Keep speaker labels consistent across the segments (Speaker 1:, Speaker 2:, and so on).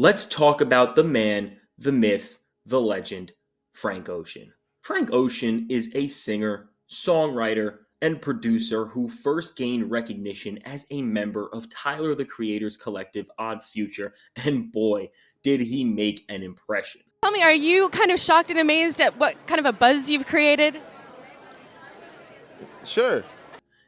Speaker 1: Let's talk about the man, the myth, the legend, Frank Ocean. Frank Ocean is a singer, songwriter, and producer who first gained recognition as a member of Tyler the Creator's collective Odd Future, and boy, did he make an impression.
Speaker 2: Tell me, are you kind of shocked and amazed at what kind of a buzz you've created?
Speaker 3: Sure.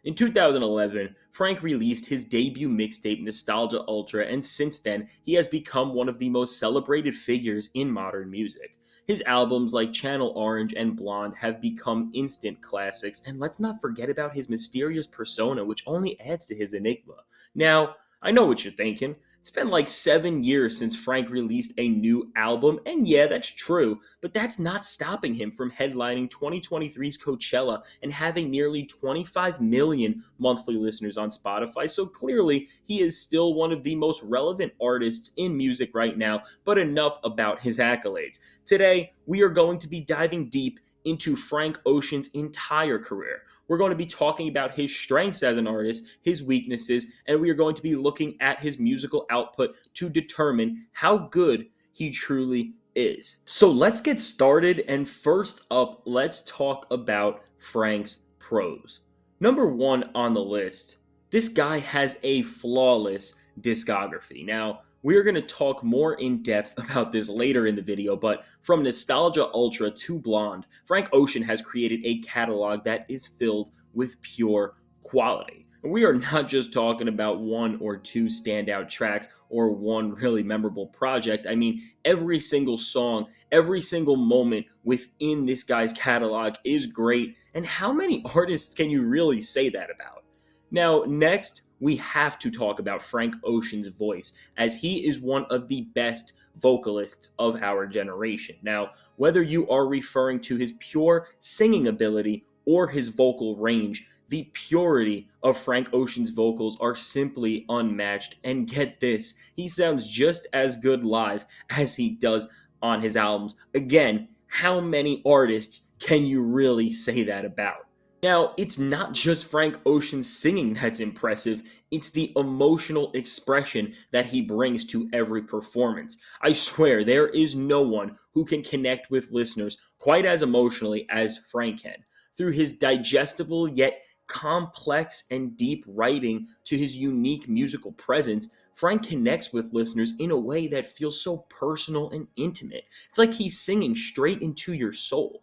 Speaker 1: In 2011, Frank released his debut mixtape Nostalgia Ultra, and since then, he has become one of the most celebrated figures in modern music. His albums like Channel Orange and Blonde have become instant classics, and let's not forget about his mysterious persona, which only adds to his enigma. Now, I know what you're thinking. It's been like 7 years since Frank released a new album, and yeah, that's true, but that's not stopping him from headlining 2023's Coachella and having nearly 25 million monthly listeners on Spotify, so clearly he is still one of the most relevant artists in music right now, but enough about his accolades. Today, we are going to be diving deep into Frank Ocean's entire career. We're going to be talking about his strengths as an artist, his weaknesses, and we are going to be looking at his musical output to determine how good he truly is. So let's get started, and first up, let's talk about Frank's pros. Number one on the list, this guy has a flawless discography. Now, we're going to talk more in depth about this later in the video, but from Nostalgia Ultra to Blonde, Frank Ocean has created a catalog that is filled with pure quality. And we are not just talking about one or two standout tracks or one really memorable project. I mean, every single song, every single moment within this guy's catalog is great. And how many artists can you really say that about? Now, next, we have to talk about Frank Ocean's voice, as he is one of the best vocalists of our generation. Now, whether you are referring to his pure singing ability or his vocal range, the purity of Frank Ocean's vocals are simply unmatched. And get this, he sounds just as good live as he does on his albums. Again, how many artists can you really say that about? Now, it's not just Frank Ocean's singing that's impressive, it's the emotional expression that he brings to every performance. I swear, there is no one who can connect with listeners quite as emotionally as Frank can. Through his digestible yet complex and deep writing to his unique musical presence, Frank connects with listeners in a way that feels so personal and intimate. It's like he's singing straight into your soul.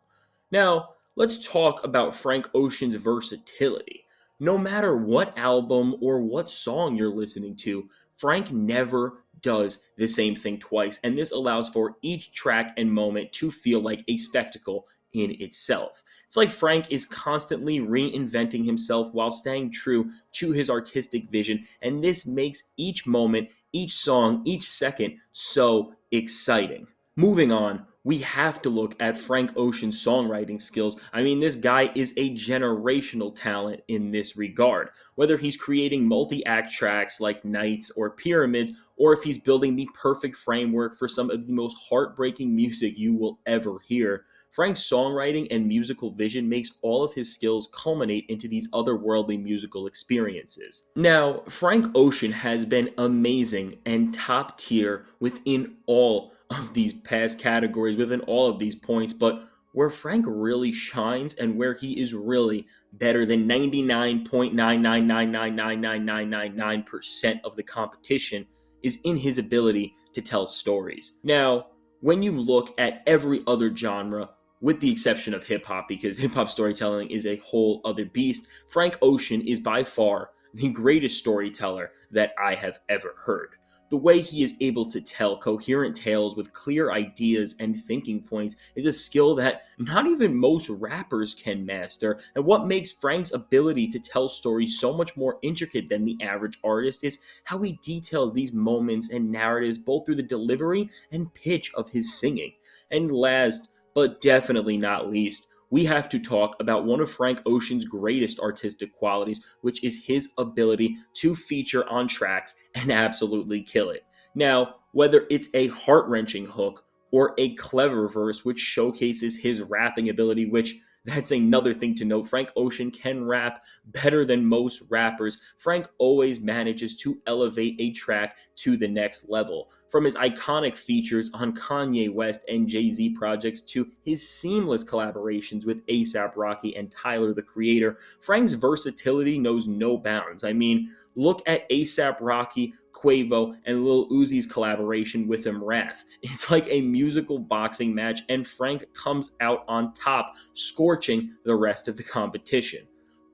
Speaker 1: Now, let's talk about Frank Ocean's versatility. No matter what album or what song you're listening to, Frank never does the same thing twice, and this allows for each track and moment to feel like a spectacle in itself. It's like Frank is constantly reinventing himself while staying true to his artistic vision, and this makes each moment, each song, each second so exciting. Moving on, we have to look at Frank Ocean's songwriting skills. I mean, this guy is a generational talent in this regard. Whether he's creating multi-act tracks like Nights or Pyramids, or if he's building the perfect framework for some of the most heartbreaking music you will ever hear, Frank's songwriting and musical vision makes all of his skills culminate into these otherworldly musical experiences. Now, Frank Ocean has been amazing and top tier within all of these past categories, within all of these points, but where Frank really shines and where he is really better than 99.999999999% of the competition is in his ability to tell stories. Now, when you look at every other genre, with the exception of hip hop, because hip hop storytelling is a whole other beast, Frank Ocean is by far the greatest storyteller that I have ever heard. The way he is able to tell coherent tales with clear ideas and thinking points is a skill that not even most rappers can master, and what makes Frank's ability to tell stories so much more intricate than the average artist is how he details these moments and narratives both through the delivery and pitch of his singing. And last, but definitely not least, we have to talk about one of Frank Ocean's greatest artistic qualities, which is his ability to feature on tracks and absolutely kill it. Now, whether it's a heart-wrenching hook or a clever verse which showcases his rapping ability, which That's another thing to note. Frank Ocean can rap better than most rappers. Frank always manages to elevate a track to the next level. From his iconic features on Kanye West and Jay-Z projects to his seamless collaborations with A$AP Rocky and Tyler the Creator, Frank's versatility knows no bounds. I mean, look at A$AP Rocky, Quavo, and Lil Uzi's collaboration with Emraf. It's like a musical boxing match, and Frank comes out on top, scorching the rest of the competition.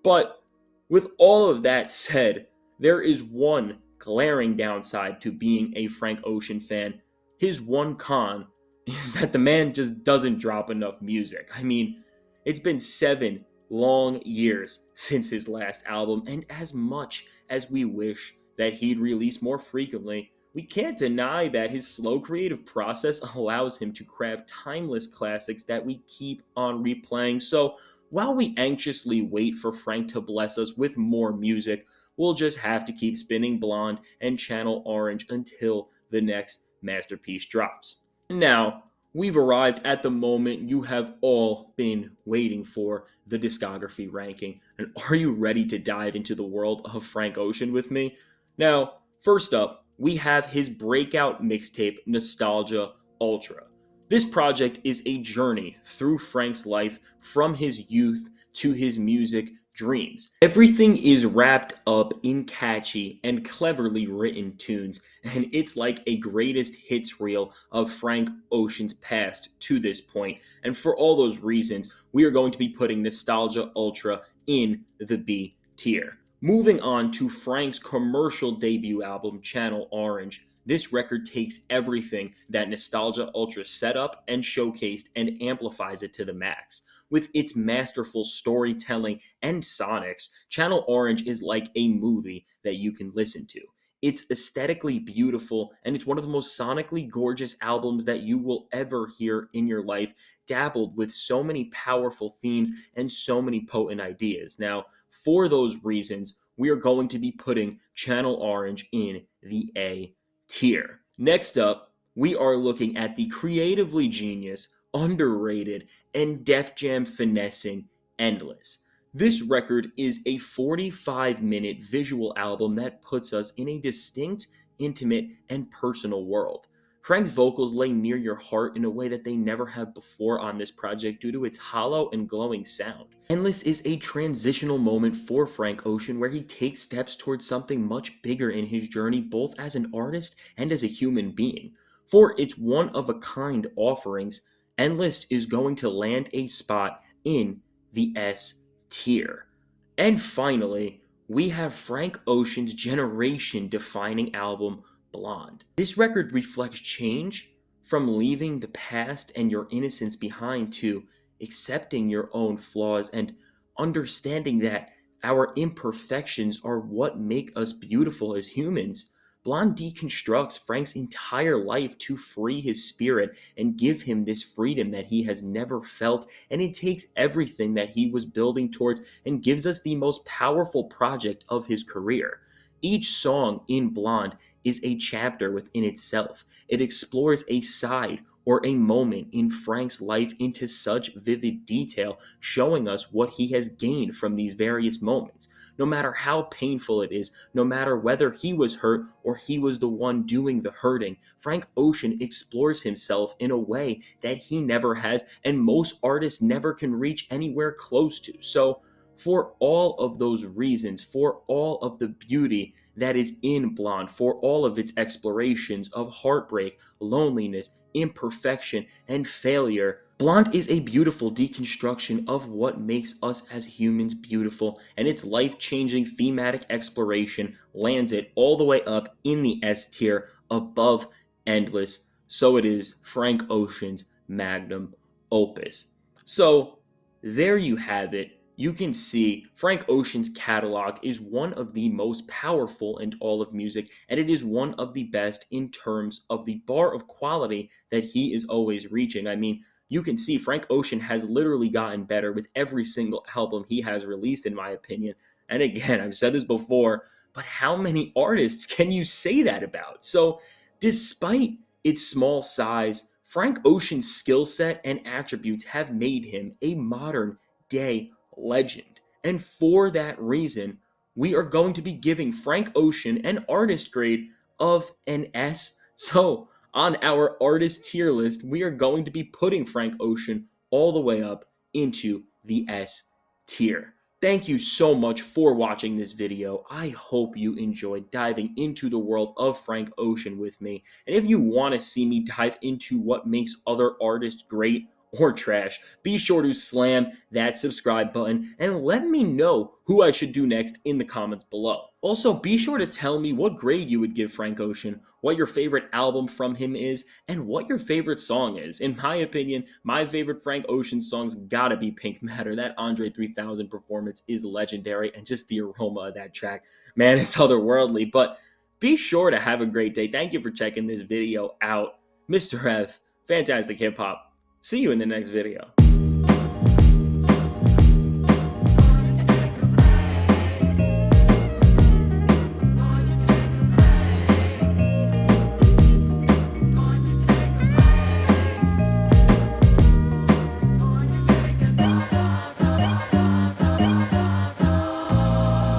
Speaker 1: But with all of that said, there is one glaring downside to being a Frank Ocean fan. His one con is that the man just doesn't drop enough music. I mean, it's been 7 long years since his last album, and as much as we wish that he'd release more frequently, we can't deny that his slow creative process allows him to craft timeless classics that we keep on replaying. So, while we anxiously wait for Frank to bless us with more music, we'll just have to keep spinning Blonde and Channel Orange until the next masterpiece drops. Now, we've arrived at the moment you have all been waiting for, the discography ranking. And are you ready to dive into the world of Frank Ocean with me? Now, first up, we have his breakout mixtape, Nostalgia Ultra. This project is a journey through Frank's life from his youth to his music dreams. Everything is wrapped up in catchy and cleverly written tunes, and it's like a greatest hits reel of Frank Ocean's past to this point. And for all those reasons, we are going to be putting Nostalgia Ultra in the B tier. Moving on to Frank's commercial debut album, Channel Orange. This record takes everything that Nostalgia Ultra set up and showcased and amplifies it to the max. With its masterful storytelling and sonics, Channel Orange is like a movie that you can listen to. It's aesthetically beautiful, and it's one of the most sonically gorgeous albums that you will ever hear in your life, dabbled with so many powerful themes and so many potent ideas. Now, for those reasons, we are going to be putting Channel Orange in the A tier. Next up, we are looking at the creatively genius, underrated, and Def Jam finessing Endless. This record is a 45-minute visual album that puts us in a distinct, intimate, and personal world. Frank's vocals lay near your heart in a way that they never have before on this project due to its hollow and glowing sound. Endless is a transitional moment for Frank Ocean where he takes steps towards something much bigger in his journey, both as an artist and as a human being. For its one-of-a-kind offerings, Endless is going to land a spot in the S tier. And finally, we have Frank Ocean's generation-defining album, Blonde. This record reflects change from leaving the past and your innocence behind to accepting your own flaws and understanding that our imperfections are what make us beautiful as humans. Blonde deconstructs Frank's entire life to free his spirit and give him this freedom that he has never felt, and it takes everything that he was building towards and gives us the most powerful project of his career. Each song in Blonde is a chapter within itself. It explores a side or a moment in Frank's life into such vivid detail, showing us what he has gained from these various moments. No matter how painful it is, no matter whether he was hurt or he was the one doing the hurting, Frank Ocean explores himself in a way that he never has and most artists never can reach anywhere close to. So, for all of those reasons, for all of the beauty that is in Blonde, for all of its explorations of heartbreak, loneliness, imperfection, and failure, Blonde is a beautiful deconstruction of what makes us as humans beautiful, and its life-changing thematic exploration lands it all the way up in the S tier above Endless. So it is Frank Ocean's magnum opus. So there you have it. You can see Frank Ocean's catalog is one of the most powerful in all of music, and it is one of the best in terms of the bar of quality that he is always reaching. I mean, you can see Frank Ocean has literally gotten better with every single album he has released, in my opinion. And again, I've said this before, but how many artists can you say that about? So, despite its small size, Frank Ocean's skill set and attributes have made him a modern day legend. And for that reason, we are going to be giving Frank Ocean an artist grade of an S. So, on our artist tier list, we are going to be putting Frank Ocean all the way up into the S tier. Thank you so much for watching this video. I hope you enjoyed diving into the world of Frank Ocean with me. And if you want to see me dive into what makes other artists great or trash, be sure to slam that subscribe button and let me know who I should do next in the comments below. Also, be sure to tell me what grade you would give Frank Ocean, what your favorite album from him is, and what your favorite song is. In my opinion, my favorite Frank Ocean song's gotta be Pink Matter. That Andre 3000 performance is legendary, and just the aroma of that track, man, it's otherworldly. But be sure to have a great day. Thank you for checking this video out. Mr. F, Fantastic Hip Hop. See you in the next video.